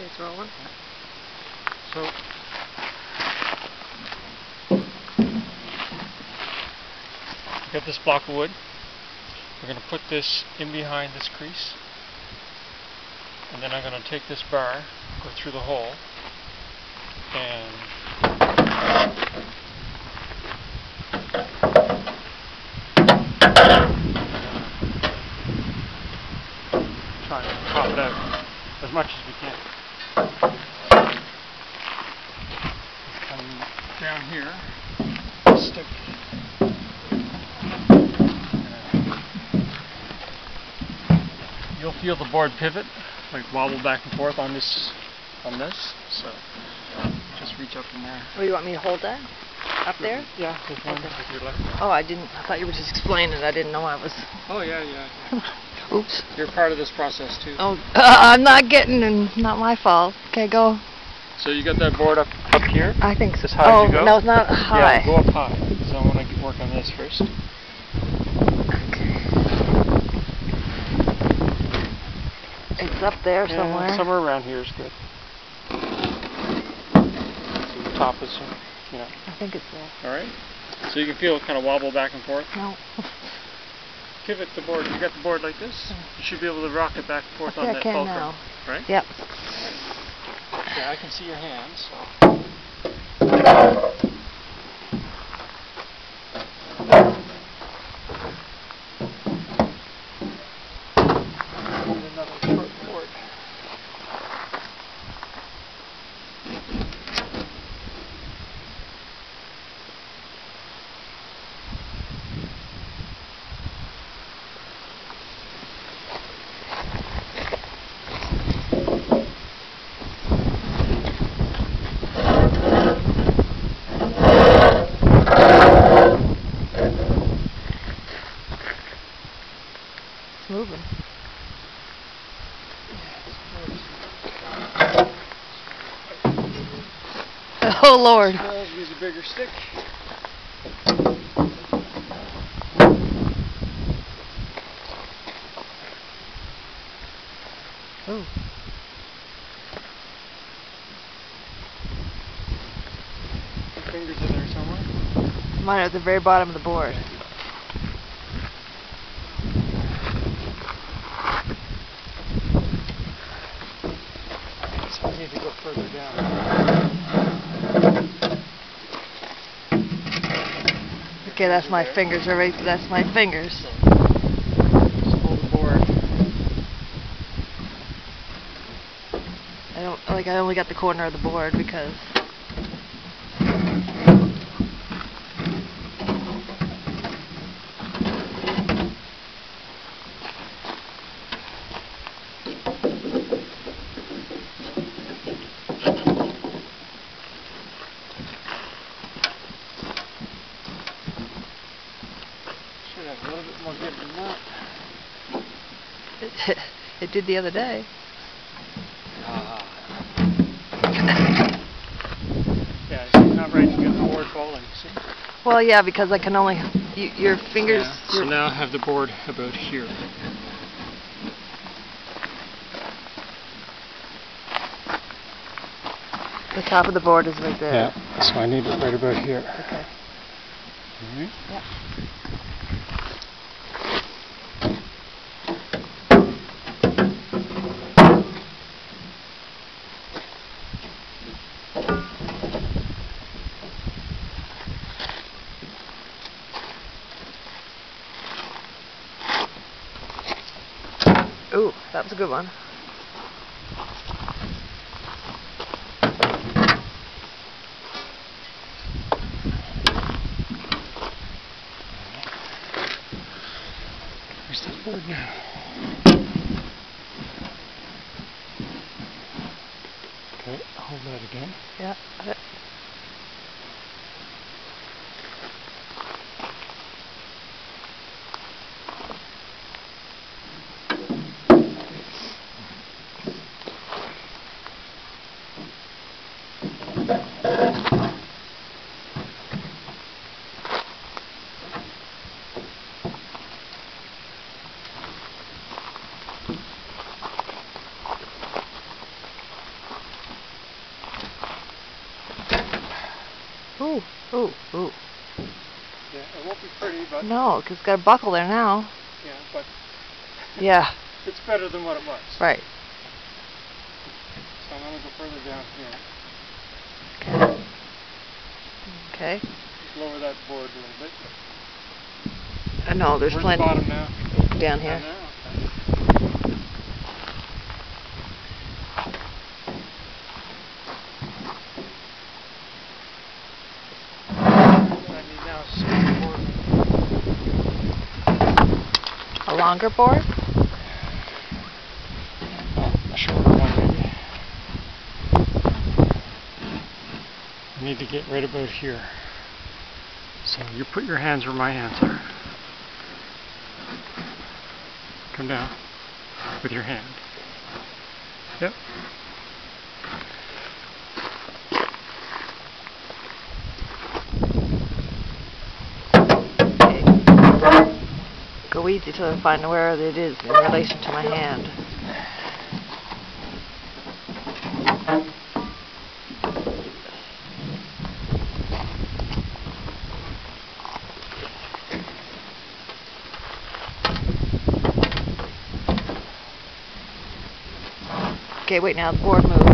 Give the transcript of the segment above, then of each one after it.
Okay, it's rolling. So, get this block of wood. We're going to put this in behind this crease, and then I'm going to take this bar, go through the hole, and try and pop it out as much as we can. Come down here, stick. You'll feel the board pivot, like wobble back and forth on this, so just reach up in there. Oh, you want me to hold that? Up there? Yeah, with one, with your left. Oh, I thought you were just explaining it. I didn't know I was. Oh, yeah. Oops. You're part of this process too. Oh, I'm not getting, and not my fault. Okay, go. So you got that board up here? I think so. As high as you go? No, it's not high. Yeah, go up high. So I want to work on this first. It's up there somewhere. Somewhere around here is good. So the top is, I think it's there. All right. So you can feel it kind of wobble back and forth. No. Pivot the board. You got the board like this. You should be able to rock it back and forth on that fulcrum. fulcrum. Now. Right? Yep. Yeah, I can see your hands. So. Another short board. It's moving. Oh, Lord. Use a bigger stick. Ooh. Your fingers are there somewhere. Mine are at the very bottom of the board. So I need to go further down. Okay, that's my fingers. That's my fingers. Just hold the board. I only got the corner of the board because. Should have a little bit more give than that. It did the other day. Yeah, it's not right to get the board falling, see? Well, yeah, because I can only your fingers. Yeah, so now I have the board about here. The top of the board is right there. Yeah, so I need it right about here. Okay. Alright. Yep. Ooh, that was a good one. Where's that board now? Okay, hold that again. Yeah. Got it. Ooh, ooh. Yeah, it won't be pretty, but No, 'cause it's got a buckle there now. yeah, but Yeah. it's better than what it was. Right. So I'm gonna go further down here. Okay. Just lower that board a little bit. No, there's Where's plenty the bottom now? down here. Down there? Okay. What I need now is a board. A longer board? A shorter one, maybe. I need to get right about here. So you put your hands where my hands are. Come down with your hand. Yep. Okay. Go easy till I find where it is in relation to my hand. Okay, wait, now the board moved.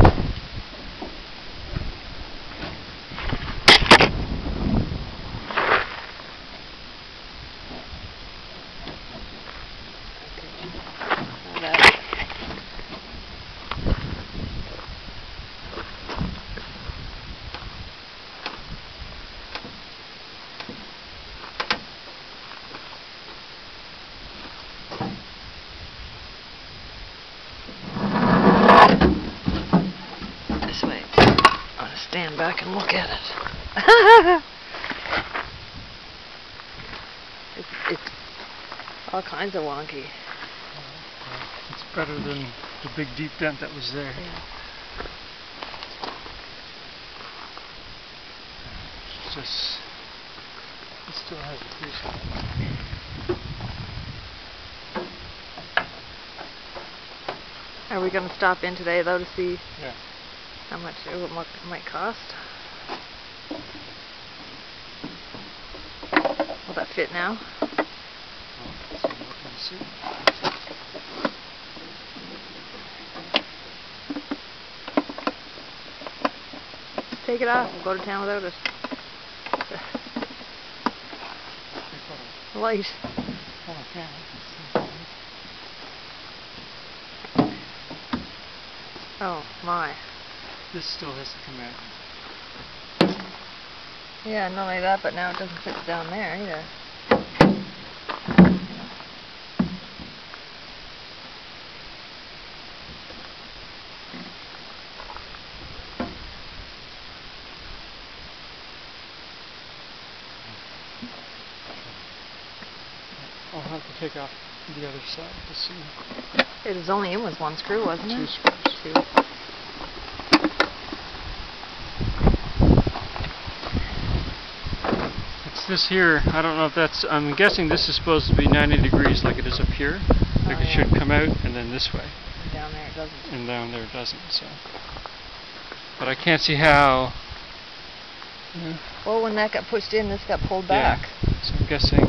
This way. I'm gonna stand back and look at it. It's all kinds of wonky. It's better than the big deep dent that was there. Yeah. It's just, it still has a crease on it. Are we gonna stop in today though to see Yeah. how much it might cost? Will that fit now? Well, so I'm looking to see. Take it off and go to town without it. Light. Oh, I can. Oh my. This still has to come out. Yeah, not only that, but now it doesn't fit down there either. I'll have to take off the other side to see. It was only in with one screw, wasn't it? Two screws. Two. It's this here. I don't know if that's. I'm guessing this is supposed to be 90 degrees like it is up here. Like it should come out and then this way. And down there it doesn't. And down there it doesn't. So, but I can't see how. Yeah. Well, when that got pushed in, this got pulled Yeah. back. So I'm guessing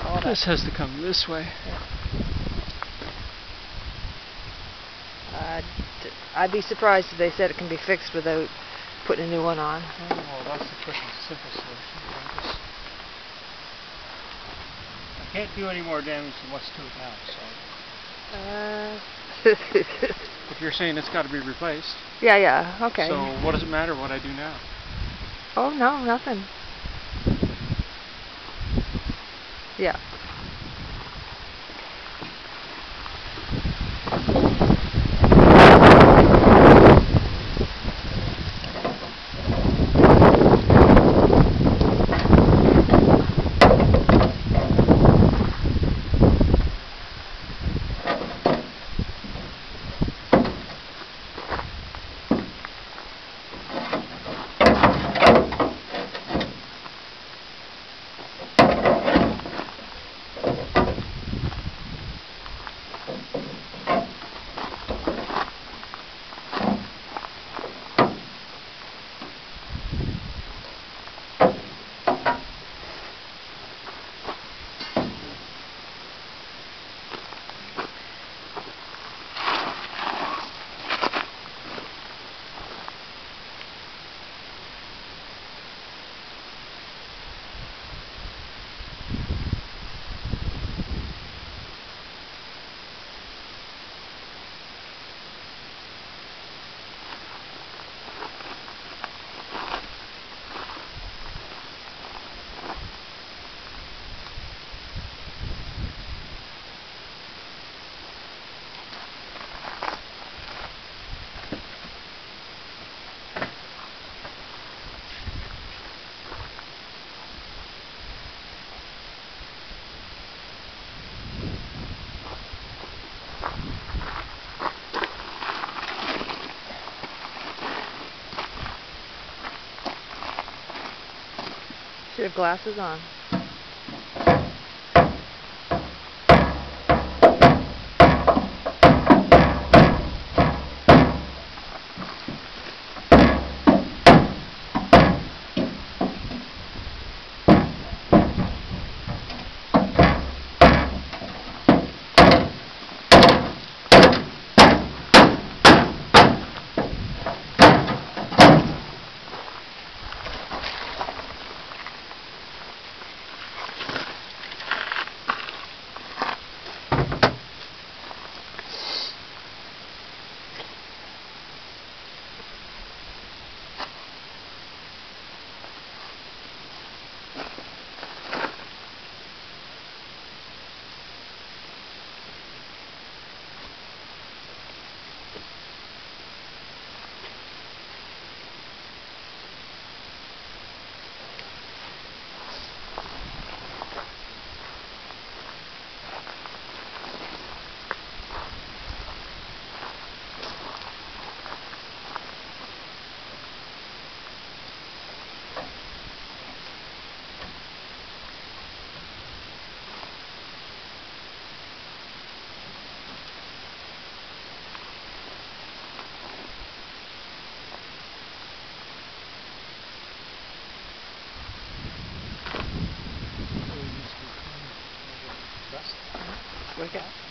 All that. this has to come this way. I'd be surprised if they said it can be fixed without putting a new one on. Well, that's the quick and simple solution. I can't do any more damage than what's to it now. So, if you're saying it's got to be replaced, yeah, okay. so what does it matter what I do now? Oh, no, nothing. Yeah. your glasses on. Work it.